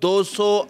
200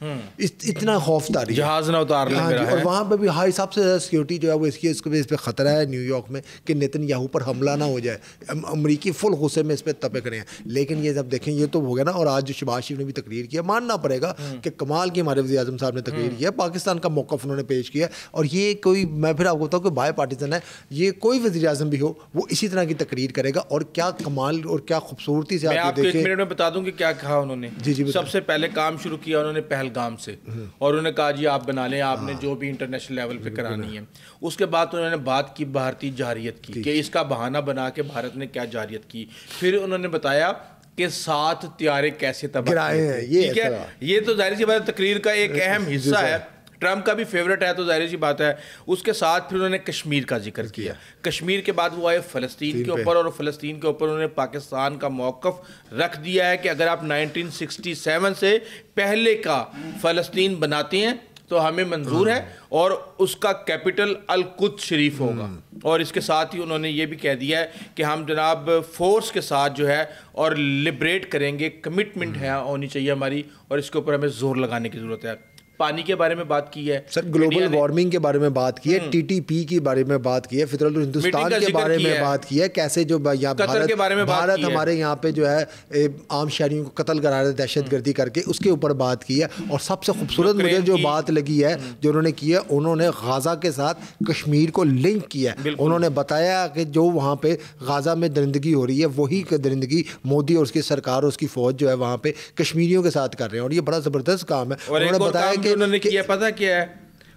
اتنا خوف طاری جہاز نہ اتار لیں میرا ہے. اور وہاں پہ بھی ہائی سب سے زیادہ سیکورٹی جو ہے وہ اس پہ خطرہ ہے نیو یارک میں کہ نیتن یاہو پر حملہ نہ ہو جائے. امریکی فل غصے میں اس پہ تپے کھڑے ہیں. لیکن یہ جب دیکھیں یہ تو ہو گیا نا. اور آج جو شہباز شریف نے بھی تقریر کیا, ماننا پڑے گا کہ کمال کی ہمارے وزیر اعظم صاحب نے تقریر کیا, پاکستان کا موقف انہوں نے پیش کیا. اور یہ کوئی, میں پھر آپ کو بتاؤں کہ بائی پارٹیزن ہے, یہ کوئی وزیر اعظم بھی ہو وہ اسی طرح کی تقریر کرے گا. اور کیا کمال اور کیا خوبصورتی سے آپ کو ایک منٹ میں بتا دوں کہ کیا کہا انہوں نے. سب سے پہلے کام شروع کیا انہوں نے پہلگام سے, اور انہوں نے کہا جی آپ بنا لیں, آپ نے جو بھی انٹرنیشنل لیول پہ کرانی ہے. اس کے بعد انہوں نے بات کی بھارتی جارحیت کی کہ اس کا بہانہ بنا کے بھارت نے کیا جارحیت کی. پھر انہوں نے بتایا کہ 7 طیارے کیسے تباہ ہیں. ٹھیک ہے, یہ تو ظاہر سی بات تقریر کا ایک اہم حصہ ہے. ٹرمپ کا بھی فیوریٹ ہے تو ظاہر سی بات ہے. اس کے ساتھ پھر انہوں نے کشمیر کا ذکر کیا. کشمیر کے بعد وہ آئے فلسطین کے اوپر, اور فلسطین کے اوپر انہوں نے پاکستان کا موقف رکھ دیا ہے کہ اگر آپ 1967 سے پہلے کا فلسطین بناتے ہیں تو ہمیں منظور ہے, اور اس کا کیپٹل القدس شریف ہوگا. اور اس کے ساتھ ہی انہوں نے یہ بھی کہہ دیا ہے کہ ہم جناب فورس کے ساتھ جو ہے اور لبریٹ کریں گے. کمٹمنٹ ہے ہونی چاہیے ہماری, اور اس کے اوپر ہمیں زور لگانے کی ضرورت ہے. پانی کے بارے میں بات کی ہے سر, گلوبل وارمنگ کے بارے میں بات کی ہے, ٹی ٹی پی کے بارے میں بات کی ہے, فطرت ہندوستان کے بارے میں بات کی ہے, کیسے جو یہاں بھارت ہمارے یہاں پہ جو ہے عام شہریوں کو قتل کرا رہے دہشت گردی کر کے, اس کے اوپر بات کی ہے. اور سب سے خوبصورت مجھے جو بات لگی ہے جو انہوں نے کی ہے, انہوں نے غازہ کے ساتھ کشمیر کو لنک کیا. انہوں نے بتایا کہ جو وہاں پہ غازہ میں درندگی ہو رہی ہے وہی درندگی مودی اور اس کی سرکار اور اس کی فوج جو ہے وہاں پہ کشمیریوں کے ساتھ کر رہے ہیں, اور یہ بڑا زبردست کام ہے. انہوں نے بتایا انہوں نے کیا پتہ کیا ہے,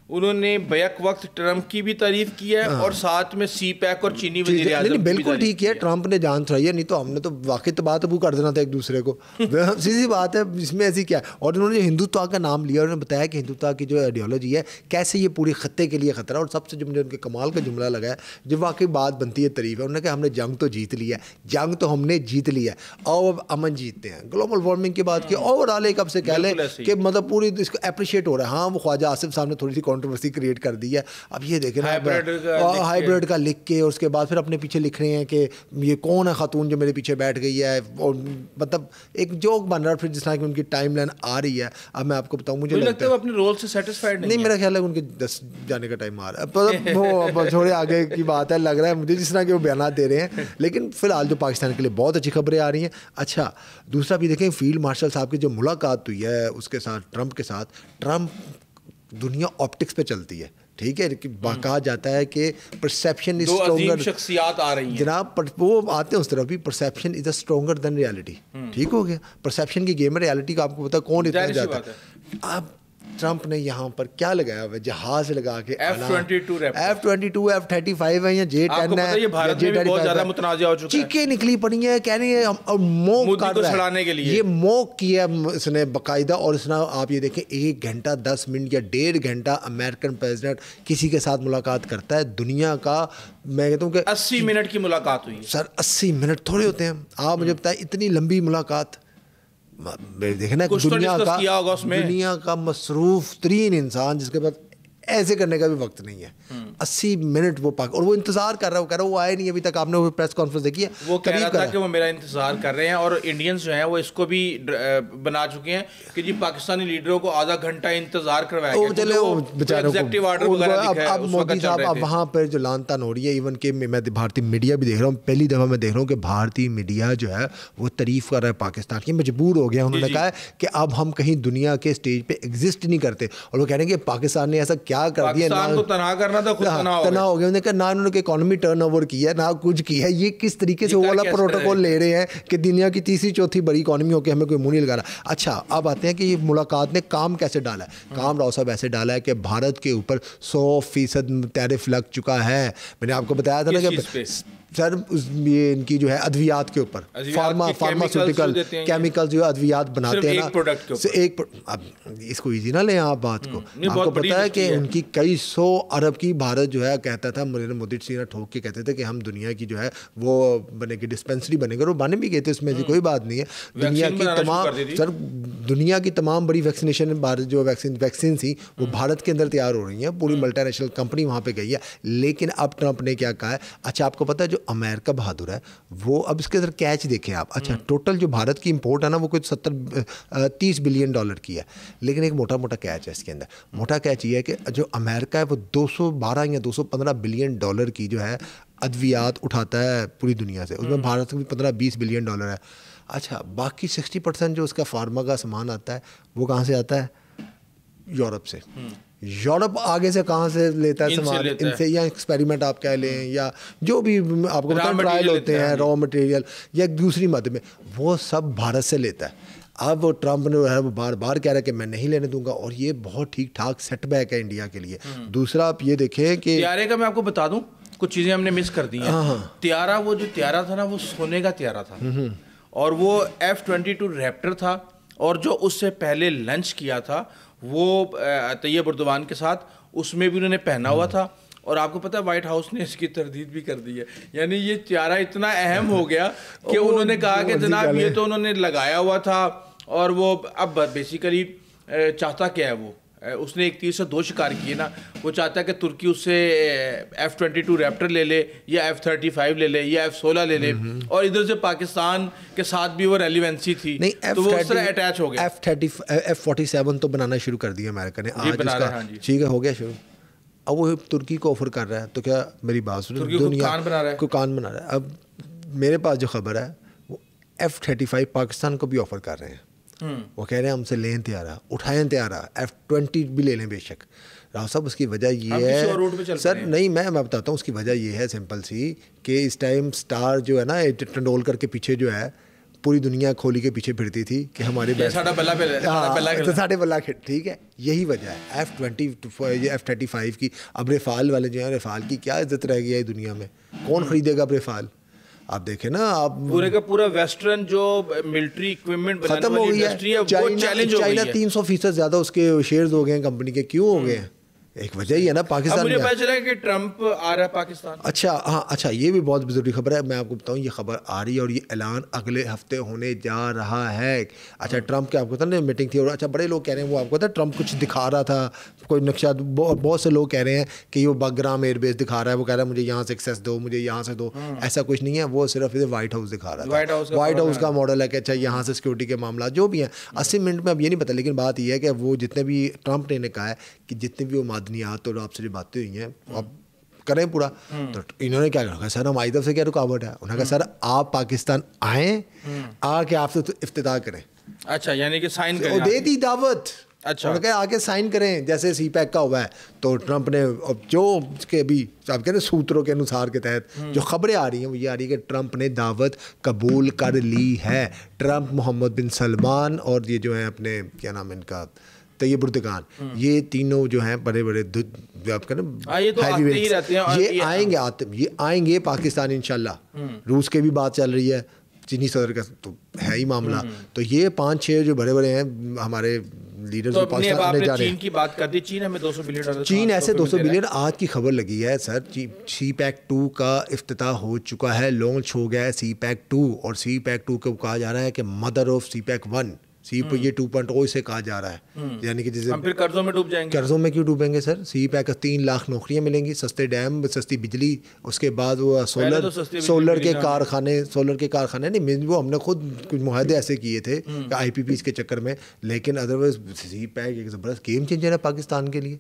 انہوں نے بیک وقت ٹرمپ کی بھی تعریف کی ہے اور ساتھ میں سی پیک اور چینی وزیر اعظم. بالکل ٹھیک ہے, ٹرمپ نے جان چڑھائی ہے, نہیں تو ہم نے تو واقعی تباہ تبو کر دینا تھا ایک دوسرے کو. سیدھی بات ہے, اس میں ایسی کیا ہے. اور انہوں نے ہندوتوا کا نام لیا, انہوں نے بتایا کہ ہندوتوا کی جو آئیڈیالوجی ہے کیسے یہ پوری خطے کے لیے خطرہ. اور سب سے جو مجھے ان کے کمال کا جملہ لگا ہے, جو واقعی بات بنتی ہے تعریف ہے, انہوں نے کہا ہم نے جنگ تو جیت لی ہے, جنگ تو ہم نے جیت لی ہے, اور اب امن جیتتے ہیں. گلوبل وارمنگ کی بات کی, اوور آل ایک اب سے کہہ لیں کہ مطلب پوری اس کو اپریشیٹ ہو رہا ہے. ہاں وہ خواجہ آصف صاحب نے تھوڑی سی کانٹروورسی کریٹ کر دی ہے. اب یہ دیکھیں ہائیبرڈ کا لکھ کے, اور اس کے بعد پھر اپنے پیچھے لکھ رہے ہیں کہ یہ کون ہے خاتون جو میرے پیچھے بیٹھ گئی ہے, اور مطلب ایک جوک بن رہا ہے. پھر جس طرح کی ان کی ٹائم لائن آ رہی ہے, اب میں آپ کو بتاؤں مجھے لگتا ہے اپنے رول سے سیٹسفائیڈ نہیں, میرا خیال ہے ان کے 10 جانے کا ٹائم آ رہا ہے. وہ تھوڑے آگے کی بات ہے, لگ رہا ہے مجھے جس طرح کے وہ بیانات دے رہے ہیں. لیکن فی الحال جو پاکستان کے لیے بہت اچھی خبریں آ رہی ہیں. اچھا, دوسرا بھی دیکھیں, فیلڈ مارشل صاحب کی جو ملاقات ہوئی ہے اس کے ساتھ ٹرمپ کے ساتھ, ٹرمپ دنیا آپٹکس پہ چلتی ہے. ٹھیک ہے, کہا جاتا ہے کہ پرسیپشن از اسٹرونگر, شخصیات آ رہی ہیں جناب, وہ آتے ہیں اس طرف بھی, پرسیپشن از اسٹرونگر دین ریالٹی. ٹھیک ہو گیا, پرسیپشن کی گیم ہے, ریالٹی کا آپ کو پتا کون اتنا جاتا ہے. اب ٹرمپ نے یہاں پر کیا لگایا ہوا ہے, جہاز لگا کے F-22 F-35 ہے یا J-10 ہے, بہت زیادہ متنازع ہو چکا ہے, چیخیں نکلی پڑی ہیں, کہہ رہے ہیں اور موک کر رہا ہے, یہ موک کیا اس نے باقاعدہ. اور اس نے آپ یہ دیکھیں 1 گھنٹہ 10 منٹ یا 1.5 گھنٹہ امریکن پریزیڈنٹ کسی کے ساتھ ملاقات کرتا ہے. دنیا کا میں کہتا ہوں کہ 80 منٹ کی ملاقات ہوئی ہے. سر 80 منٹ تھوڑے ہوتے ہیں, آپ مجھے بتائیں اتنی لمبی ملاقات. دیکھنا دنیا کا مصروف ترین انسان جس کے بعد ایسے کرنے کا بھی وقت نہیں ہے. 80 منٹ وہ اور وہ انتظار کر رہا ہے, وہ کہہ رہا ہے وہ آئے نہیں ابھی تک. آپ نے وہ پریس کانفرنس دیکھی ہے, وہ کہہ رہا تھا کہ وہ میرا انتظار کر رہے ہیں, اور انڈینز جو ہیں وہ اس کو بھی بنا چکے ہیں کہ جی پاکستانی لیڈروں کو آدھا گھنٹہ انتظار کروایا گیا. اب مودی صاحب اب وہاں پہ جو لان تان ہو رہی ہے, ایون کہ میں بھارتی میڈیا بھی دیکھ رہا ہوں, پہلی دفعہ میں دیکھ رہا ہوں کہ بھارتی میڈیا جو ہے وہ تعریف کر رہا ہے پاکستان کی, مجبور ہو گیا. انہوں نے کہا ہے کہ اب ہم کہیں دنیا کے اسٹیج پہ ایگزسٹ نہیں کرتے, اور وہ کہہ رہے ہیں کہ پاکستان نے ایسا کیا کر دیا, تنہا کرنا تھا, تنہا ہو گیا. انہوں نے کہا نہ انہوں نے اکانومی ٹرن اوور کیا, نہ کچھ کیا. یہ کس طریقے سے وہ والا پروٹوکول لے رہے ہیں کہ دنیا کی تیسری چوتھی بڑی اکانومی ہو کے ہمیں کوئی منہ نہیں لگا رہا. اچھا, اب آتے ہیں کہ یہ ملاقات نے کام کیسے ڈالا ہے. کام راؤ صاحب ایسے ڈالا ہے کہ بھارت کے اوپر 100% ٹیرف لگ چکا ہے. میں نے آپ کو بتایا تھا نا کہ سر یہ ان کی جو ہے ادویات کے اوپر, فارماسیوٹیکل کیمیکل جو ادویات بناتے ہیں نا, اب اس کو ایزی نہ لیں آپ بات کو. آپ کو پتا ہے کہ ان کی کئی 100 ارب کی بھارت جو ہے کہتا تھا, نریندر مودی سینا ٹھوک کے کہتے تھے کہ ہم دنیا کی جو ہے وہ بنے گی, ڈسپینسری بنے گا. وہ بانے بھی گئے تھے, اس میں کوئی بات نہیں ہے. دنیا کی تمام سر دنیا کی تمام بڑی ویکسینیشن بھارت جو ویکسین تھی وہ بھارت کے اندر تیار ہو رہی ہیں. پوری ملٹی نیشنل کمپنی وہاں پہ گئی ہے. لیکن اب ٹرمپ نے کیا کہا ہے, اچھا آپ کو پتا ہے جو امریکہ بہادر ہے وہ, اب اس کے اندر کیچ دیکھیں آپ. اچھا ٹوٹل جو بھارت کی امپورٹ ہے نا وہ کوئی 30 بلین ڈالر کی ہے, لیکن ایک موٹا موٹا کیچ ہے اس کے اندر. موٹا کیچ یہ ہے کہ جو امریکہ ہے وہ 212 یا 215 بلین ڈالر کی جو ہے ادویات اٹھاتا ہے پوری دنیا سے, اس میں بھارت کا بھی 15-20 بلین ڈالر ہے. اچھا باقی 60% جو اس کا فارما کا سامان آتا ہے وہ کہاں سے آتا ہے؟ یورپ سے. یورپ آگے سے کہاں سے لیتا ہے سامان؟ ان سے, یا ایکسپیریمنٹ آپ کہہ لیں یا جو بھی آپ کو پتہ ٹرائل ہوتے ہیں, را مٹیریل یا دوسری مد میں, وہ سب بھارت سے لیتا ہے. اب وہ ٹرمپ نے وہ بار بار کہہ رہا ہے کہ میں نہیں لینے دوں گا, اور یہ بہت ٹھیک ٹھاک سیٹ بیک ہے انڈیا کے لیے. دوسرا آپ یہ دیکھیں کہ طیارے کا میں آپ کو بتا دوں کچھ چیزیں ہم نے مس کر دی ہیں. طیارہ, وہ جو طیارہ تھا نا وہ سونے کا طیارہ تھا, اور وہ F-22 ریپٹر تھا, اور جو اس سے پہلے لنچ کیا تھا وہ طیب اردوان کے ساتھ, اس میں بھی انہوں نے پہنا ہوا تھا. اور آپ کو پتہ ہے وائٹ ہاؤس نے اس کی تردید بھی کر دی ہے. یعنی یہ طیارہ اتنا اہم ہو گیا کہ انہوں نے کہا کہ جناب یہ تو انہوں نے لگایا ہوا تھا, اور وہ اب بیسیکلی چاہتا کیا ہے, وہ اس نے ایک تیر سے 2 شکار کیے نا. وہ چاہتا ہے کہ ترکی اس سے F-22 ریپٹر لے لے, یا F-35 لے لے, یا F-16 لے لے, اور ادھر سے پاکستان کے ساتھ بھی وہ ریلیونسی تھی, تو وہ اس طرح اٹیچ ہو گیا. F-47 تو بنانا شروع کر دیا امریکہ نے آج, اس کا ٹھیک ہے ہو گیا شروع. اب وہ ترکی کو آفر کر رہا ہے, تو کیا میری بات سنو, دنیا کو کان بنا رہا ہے. اب میرے پاس جو خبر ہے وہ F-35 پاکستان کو بھی آفر کر رہے ہیں. وہ کہہ رہے ہیں ہم سے لیں طیارہ, اٹھائیں طیارہ, F-20 بھی لے لیں بے شک. راؤ صاحب اس کی وجہ یہ ہے سر, نہیں میں بتاتا ہوں, اس کی وجہ یہ ہے سمپل سی کہ اس ٹائم سٹار جو ہے نا ٹنڈول کر کے پیچھے جو ہے پوری دنیا کھولی کے پیچھے پھرتی تھی کہ ہمارے ساڑھے بلا کھٹ, ٹھیک ہے, یہی وجہ ہے. F-35 کی. اب ریفال والے جو ہیں, ریفال کی کیا عزت رہ گئی ہے دنیا میں, کون خریدے گا اب ریفال؟ آپ دیکھیں نا, آپ پورے کا پورا ویسٹرن جو ملٹری اکوپمنٹ ختم ہو گئی ہے. چائنا 300% زیادہ اس کے شیئرز ہو گئے ہیں کمپنی کے. کیوں ہو گئے ہیں؟ ایک وجہ ہی ہے نا پاکستان میں. مجھے پتہ چلا کہ ٹرمپ آ رہا ہے پاکستان. اچھا ہاں, اچھا یہ بھی بہت ضروری خبر ہے. میں آپ کو بتاؤں یہ خبر آ رہی ہے اور یہ اعلان اگلے ہفتے ہونے جا رہا ہے. اچھا ٹرمپ کے آپ کو پتہ نا میٹنگ تھی, اور اچھا بڑے لوگ کہہ رہے ہیں وہ آپ کو پتہ ہے ٹرمپ کچھ دکھا رہا تھا, کوئی نقشہ. بہت سے لوگ کہہ رہے ہیں کہ یہ بگرام ایئر بیس دکھا رہا ہے, وہ کہہ رہا ہے مجھے یہاں سے ایکسیس دو, مجھے یہاں سے دو. ایسا کچھ نہیں ہے, وہ صرف وائٹ ہاؤس دکھا رہا تھا. وائٹ ہاؤس کا ماڈل ہے کہ اچھا یہاں سے سیکورٹی کے معاملات جو بھی ہیں 80 منٹ میں اب یہ نہیں پتا. لیکن بات یہ ہے کہ وہ جتنے بھی ٹرمپ نے کہا ہے کہ جتنے بھی وہ معدنیات اور آپ سے جو باتیں ہوئی ہیں آپ کریں پورا, تو انہوں نے کیا کہا سر ہماری طرف سے کیا رکاوٹ ہے؟ انہوں نے کہا سر آپ پاکستان آئیں, آ کے آپ سے افتتاح کریں. اچھا یعنی کہ سائن کریں, دے دی دعوت. اچھا انہوں نے کہا آگے سائن کریں جیسے سی پیک کا ہوا ہے. تو ٹرمپ نے جو اس کے بھی آپ کہتے ہیں سوتروں کے انوسار کے تحت جو خبریں آ رہی ہیں وہ یہ آ رہی ہے کہ ٹرمپ نے دعوت قبول کر لی ہے. ٹرمپ, محمد بن سلمان اور یہ جو ہیں اپنے کیا نام ان کا طیب اردوان, یہ تینوں جو ہیں بڑے بڑے آپ کہنا یہ آئیں گے پاکستان انشاءاللہ. روس کے بھی بات چل رہی ہے, چینی صدر کا تو ہے ہی معاملہ. تو یہ 5-6 جو بڑے بڑے ہیں ہمارے لیڈرز پاکستان نے جا رہے ہیں. چین کی بات کر دی, چین ہمیں 200 بلین ڈالر, چین ایسے 200 بلین. آج کی خبر لگی ہے سر, سی پیک 2 کا افتتاح ہو چکا ہے, لانچ ہو گیا ہے سی پیک 2. اور سی پیک 2 کو کہا جا رہا ہے کہ مدر آف سی پیک 1. یہ 2.0 سے کہا جا رہا ہے. یعنی کہ جیسے ہم پھر قرضوں میں ڈوب جائیں گے. قرضوں میں کیوں ڈوبیں گے سر؟ سی پیک 3 لاکھ نوکریاں ملیں گی, سستے ڈیم, سستی بجلی, اس کے بعد وہ سولر کے کارخانے نہیں, وہ ہم نے خود کچھ معاہدے ایسے کیے تھے آئی پی پیز کے چکر میں. لیکن ادروائز سی پیک ایک زبردست گیم چینجر ہے پاکستان کے لیے,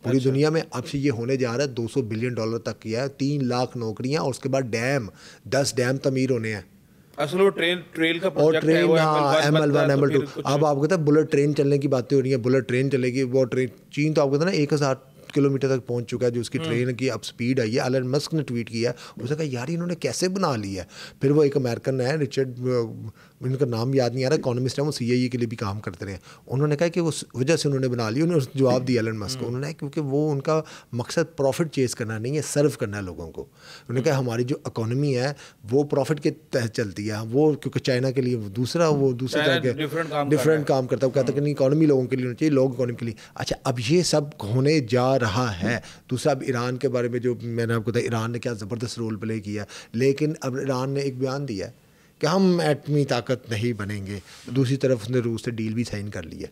پوری دنیا میں. اب سے یہ ہونے جا رہا ہے 200 بلین ڈالر تک کیا ہے, 3 لاکھ نوکریاں, اور اس کے بعد ڈیم 10 ڈیم تعمیر ہونے ہیں. اصل وہ ٹریل کا اور ٹرین ML1 ML2. اب آپ کہتے ہیں بلٹ ٹرین چلنے کی باتیں ہو رہی ہیں, بلٹ ٹرین چلے گی. وہ ٹرین چین تو آپ کہتے ہیں نا 1000 کلومیٹر تک پہنچ چکا ہے جو اس کی ٹرین کی اب سپیڈ آئی ہے. ایلن مسک نے ٹویٹ کیا ہے, اس نے کہا یار انہوں نے کیسے بنا لی ہے. پھر وہ ایک امریکن ہے رچرڈ, ان کا نام یاد نہیں آ رہا, اکانومسٹ ہے, وہ CIA کے لیے بھی کام کرتے رہے ہیں. انہوں نے کہا کہ اس وجہ سے انہوں نے بنا لی. انہوں نے جواب دیا ایلن مسک کو, انہوں نے کیونکہ وہ ان کا مقصد پروفٹ چیز کرنا نہیں ہے, سرو کرنا ہے لوگوں کو. انہوں نے کہا ہماری جو اکانومی ہے وہ پروفٹ کے تحت چلتی ہے, وہ کیونکہ چائنا کے لیے وہ دوسرے طرح کے ڈفرینٹ کام کرتا ہے. وہ کہتا ہے کہ نہیں اکانومی لوگوں کے لیے ہونی چاہیے, لوگ اکانومی کے لیے. اچھا اب یہ سب ہونے جا رہا ہے. دوسرا اب ایران کے بارے میں جو میں نے آپ کو بتایا, ایران نے کیا زبردست رول پلے کیا. لیکن اب ایران نے ایک بیان دیا ہے کہ ہم ایٹمی طاقت نہیں بنیں گے. دوسری طرف اس نے روس سے ڈیل بھی سائن کر لی ہے.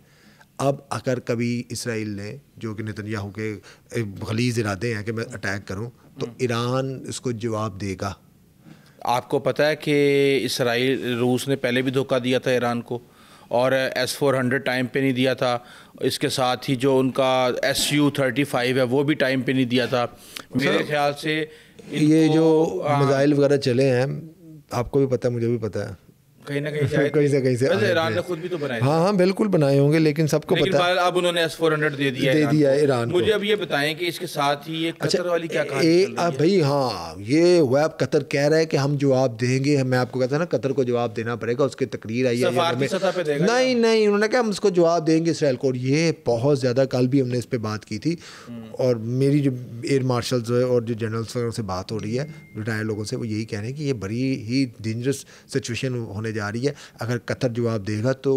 اب اگر کبھی اسرائیل نے, جو کہ نتنیاہو کے غلیظ ارادے ہیں کہ میں اٹیک کروں, تو ایران اس کو جواب دے گا. آپ کو پتہ ہے کہ اسرائیل روس نے پہلے بھی دھوکہ دیا تھا ایران کو اور S-400 ٹائم پہ نہیں دیا تھا. اس کے ساتھ ہی جو ان کا Su-35 ہے وہ بھی ٹائم پہ نہیں دیا تھا. میرے خیال سے یہ جو میزائل وغیرہ چلے ہیں آپ کو بھی پتہ ہے مجھے بھی پتہ ہے کہیں نہ کہیں سے ایران نے خود بھی تو بنائے. ہاں بالکل بنائے ہوں گے لیکن سب کو پتہ ہے اب انہوں نے S-400 دے دیا ایران کو. مجھے اب یہ بتائیں کہ اس کے ساتھ ہی یہ قطر والی کیا کہانی چل رہی ہے؟ بھائی ہاں یہ ویب قطر کہہ رہا ہے کہ ہم جواب دیں گے. میں آپ کو کہتا ہوں نا قطر کو جواب دینا پڑے گا. اس کی تقریر آئی ہے نہیں انہوں نے کہا ہم اس کو جواب دیں گے اسرائیل کو. یہ بہت زیادہ کل بھی ہم نے اس پہ بات کی تھی اور میری جو ایئر مارشلز اور جو جنرلس وغیرہ سے بات ہو رہی ہے ریٹائر لوگوں سے وہ یہی کہہ رہے ہیں کہ یہ بڑی ہی ڈینجرس سچویشن ہونے جا رہی ہے. اگر قطر جواب دے گا تو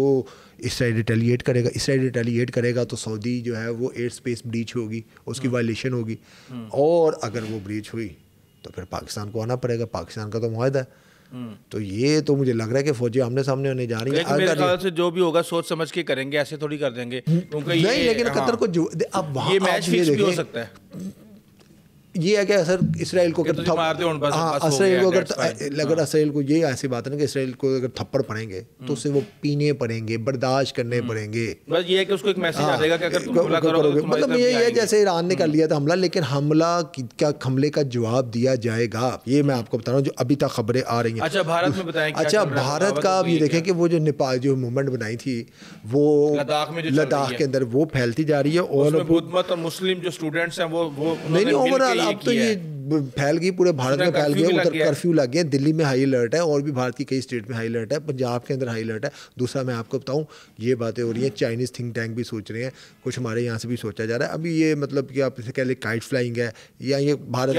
اسرائیل ریٹیلیٹ کرے گا. اسرائیل ریٹیلیٹ کرے گا تو سعودی جو ہے وہ ایئر اسپیس بریچ ہوگی, اس کی وائلیشن ہوگی. اور اگر وہ بریچ ہوئی تو پھر پاکستان کو آنا پڑے گا. پاکستان کا تو معاہدہ ہے. تو یہ تو مجھے لگ رہا ہے کہ فوجیں آمنے سامنے ہونے جا رہی ہیں. میرے خیال سے جو بھی ہوگا سوچ سمجھ کے کریں گے, ایسے تھوڑی کر دیں گے. نہیں لیکن قطر کو اب وہاں یہ میچ فکس بھی ہو سکتا ہے. یہ ہے کہ اگر اسرائیل کو اگر اسرائیل کو یہ ایسی بات ہے نا کہ اسرائیل کو اگر تھپڑ پڑیں گے تو اسے وہ پینے پڑیں گے, برداشت کرنے پڑیں گے. بس یہ ہے کہ اس کو ایک میسج آ جائے گا کہ اگر تم حملہ کرو گے مطلب یہ ہے جیسے ایران نے کر لیا تھا حملہ, لیکن حملے کا جواب دیا جائے گا. یہ میں آپ کو بتا رہا ہوں جو ابھی تک خبریں آ رہی ہیں. اچھا بھارت میں بتائیں. اچھا بھارت کا آپ یہ دیکھیں کہ وہ جو نیپال جو موومنٹ بنائی تھی وہ لداخ کے اندر وہ پھیلتی جا رہی ہے. اور بدھ مت اور مسلم جو اسٹوڈنٹس ہیں وہ نہیں اوور آل اب تو یہ پھیل گئی پورے بھارت میں پھیل گیا. ادھر کرفیو لگ گیا. دلی میں ہائی الرٹ ہے اور بھی بھارت کی کئی اسٹیٹ میں ہائی الرٹ ہے. پنجاب کے اندر ہائی الرٹ ہے. دوسرا میں آپ کو بتاؤں یہ باتیں ہو رہی ہیں چائنیز تھنک ٹینک بھی سوچ رہے ہیں, کچھ ہمارے یہاں سے بھی سوچا جا رہا ہے. ابھی یہ مطلب کہ آپ اسے کہہ لیں کائٹ فلائنگ ہے یا یہ بھارت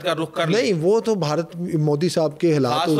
کا رخ کر نہیں وہ تو بھارت مودی صاحب کے حالات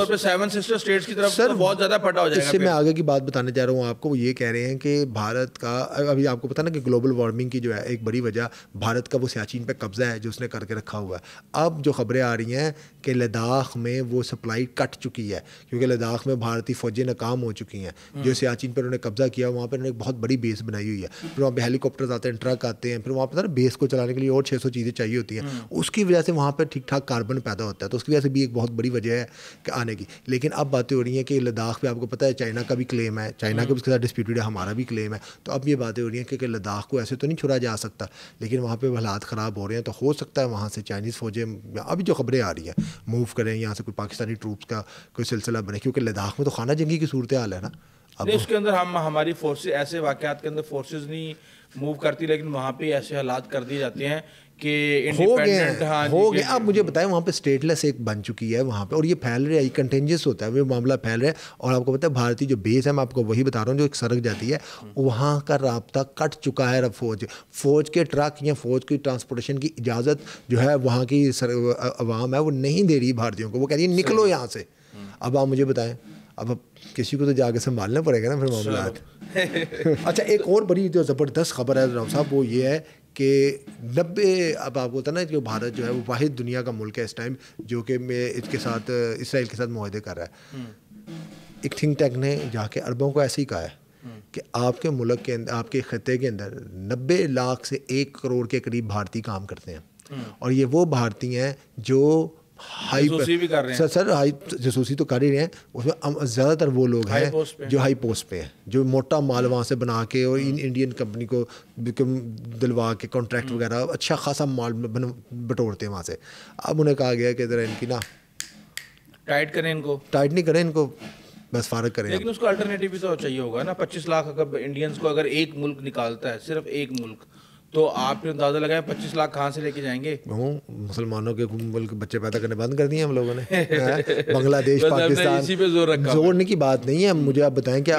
سر بہت زیادہ پھٹا ہو جائے گا. اس سے میں آگے کی بات بتانے جا رہا ہوں آپ کو. وہ یہ کہہ رہے ہیں کہ بھارت کا ابھی آپ کو پتا نا کہ گلوبل وارمنگ کی جو ہے ایک بڑی وجہ بھارت کا وہ سیاچین پہ قبضہ ہے جو اس نے کر کے رکھا ہوا ہے. اب جو خبریں آ رہی ہیں کہ لداخ میں وہ سپلائی کٹ چکی ہے کیونکہ لداخ میں بھارتی فوجیں ناکام ہو چکی ہیں. جو سیاچین پر انہوں نے قبضہ کیا وہاں پہ انہوں نے ایک بہت بڑی بیس بنائی ہوئی ہے. پھر وہاں پہ ہیلی کاپٹرز آتے ہیں, ٹرک آتے ہیں, پھر وہاں پہ نا بیس کو چلانے کے لیے اور 600 چیزیں چاہیے ہوتی ہیں. اس کی وجہ سے وہاں پہ ٹھیک ٹھاک کاربن پیدا ہوتا ہے. تو اس کی وجہ سے بھی ایک بہت بڑی وجہ ہے کہ آنے کی. لیکن اب باتیں ہو رہی ہیں کہ لداخ پہ آپ کو پتہ ہے چائنا کا بھی کلیم ہے, چائنا کا بھی اس کے ساتھ ڈسپیوٹڈ ہے, ہمارا بھی کلیم ہے. تو اب یہ باتیں ہو رہی ہیں کہ لداخ کو ایسے تو نہیں چھوڑا جا سکتا, لیکن وہاں پہ حالات خراب ہو رہے ہیں. تو ہو سکتا ہے وہاں سے چائنیز فوجیں ابھی جو خبریں آ رہی ہیں موو کریں, یہاں سے کوئی پاکستانی ٹروپس کا کوئی سلسلہ بنے, کیونکہ لداخ میں تو خانہ جنگی کی صورتحال ہے نا. اب اس کے اندر ہماری فورسز ایسے واقعات کے اندر فورسز نہیں موو کرتی, لیکن وہاں پہ ایسے حالات کر دیے جاتے ہیں کہ ہو گئے. اب مجھے بتائیں وہاں پہ اسٹیٹ لیس ایک بن چکی ہے وہاں پہ, اور یہ پھیل رہا ہے, یہ کنٹینجس ہوتا ہے, وہ معاملہ پھیل رہا ہے. اور آپ کو پتہ ہے بھارتی جو بیس ہے میں آپ کو وہی بتا رہا ہوں جو ایک سڑک جاتی ہے وہاں کا رابطہ کٹ چکا ہے. اب فوج کے ٹرک یا فوج کی ٹرانسپورٹیشن کی اجازت جو ہے وہاں کی عوام ہے وہ نہیں دے رہی بھارتیوں کو. وہ کہہ رہی ہے نکلو یہاں سے. اب آپ مجھے بتائیں اب کسی کو تو جا کے سنبھالنا پڑے گا نا پھر معاملات. اچھا ایک اور بڑی جو زبردست خبر ہے راؤ صاحب وہ یہ ہے کہ 90 اب آپ کو ہوتا ہے نا کہ بھارت جو ہے وہ واحد دنیا کا ملک ہے اس ٹائم جو کہ میں اس کے ساتھ اسرائیل کے ساتھ معاہدے کر رہا ہے. ایک تھنک ٹینک نے جا کے عربوں کو ایسے ہی کہا ہے کہ آپ کے ملک کے اندر آپ کے خطے کے اندر 90 لاکھ سے 1 کروڑ کے قریب بھارتی کام کرتے ہیں, اور یہ وہ بھارتی ہیں جو سر ہائی جاسوسی تو کر ہی رہے ہیں. اس میں زیادہ تر وہ لوگ ہیں جو ہائی پوسٹ پہ ہیں, جو موٹا مال وہاں سے بنا کے اور انڈین کمپنی کو دلوا کے کانٹریکٹ وغیرہ اچھا خاصا مال بٹورتے ہیں وہاں سے. اب انہیں کہا گیا کہ ذرا ان کی نا ٹائٹ کریں, ان کو ٹائٹ نہیں کریں, ان کو بس فارغ کریں. لیکن اس کو الٹرنیٹیو بھی تو چاہیے ہوگا نا. 25 لاکھ اگر انڈینس کو اگر ایک ملک نکالتا ہے, صرف ایک ملک, تو آپ نے اندازہ لگائیں 25 لاکھ کہاں سے لے کے جائیں گے. مسلمانوں کے ملک بچے پیدا کرنے بند کر دیے ہم لوگوں نے. بنگلہ دیش پاکستان اسی پہ زور رکھا. زورنے کی بات نہیں ہے. مجھے آپ بتائیں کہ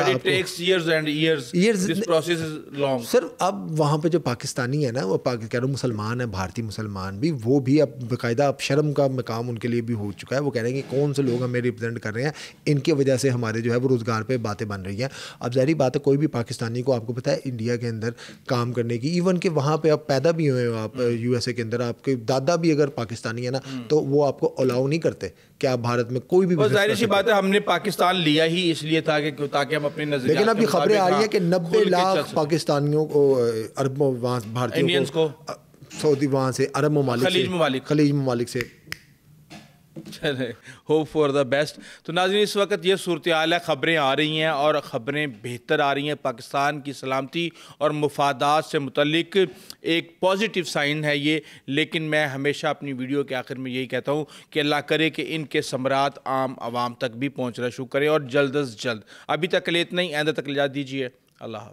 سر اب وہاں پہ جو پاکستانی ہے نا وہ کہہ رہا ہوں مسلمان ہے, بھارتی مسلمان بھی, وہ بھی اب باقاعدہ اب شرم کا مقام ان کے لیے بھی ہو چکا ہے. وہ کہہ رہے ہیں کہ کون سے لوگ ہمیں ریپرزینٹ کر رہے ہیں, ان کی وجہ سے ہمارے جو ہے وہ روزگار پہ باتیں بن رہی ہیں. اب ظاہری بات ہے کوئی بھی پاکستانی کو آپ کو پتہ ہے انڈیا کے اندر کام کرنے کی, ایون کہ وہاں پہ آپ پیدا بھی ہوئے ہو, آپ یو ایس اے کے اندر آپ کے دادا بھی اگر پاکستانی ہے نا تو وہ آپ کو الاؤ نہیں کرتے کہ آپ بھارت میں کوئی بھی. ظاہر سی بات ہے ہم نے پاکستان لیا ہی اس لیے تھا کہ تاکہ ہم اپنے نظریات. لیکن اب یہ خبریں آ رہی ہیں کہ 90 لاکھ پاکستانیوں کو عربوں بھارتیوں کو سعودی وہاں سے عرب ممالک خلیج ممالک سے چلے ہوپ فار دا بیسٹ. تو ناظرین اس وقت یہ صورتحال ہے, خبریں آ رہی ہیں اور خبریں بہتر آ رہی ہیں. پاکستان کی سلامتی اور مفادات سے متعلق ایک پازیٹیو سائن ہے یہ, لیکن میں ہمیشہ اپنی ویڈیو کے آخر میں یہی کہتا ہوں کہ اللہ کرے کہ ان کے ثمرات عام عوام تک بھی پہنچنا شروع کریں اور جلد از جلد. ابھی تک کے لیے اتنا ہی, آئندہ تک اجازت دیجیے. اللہ حافظ.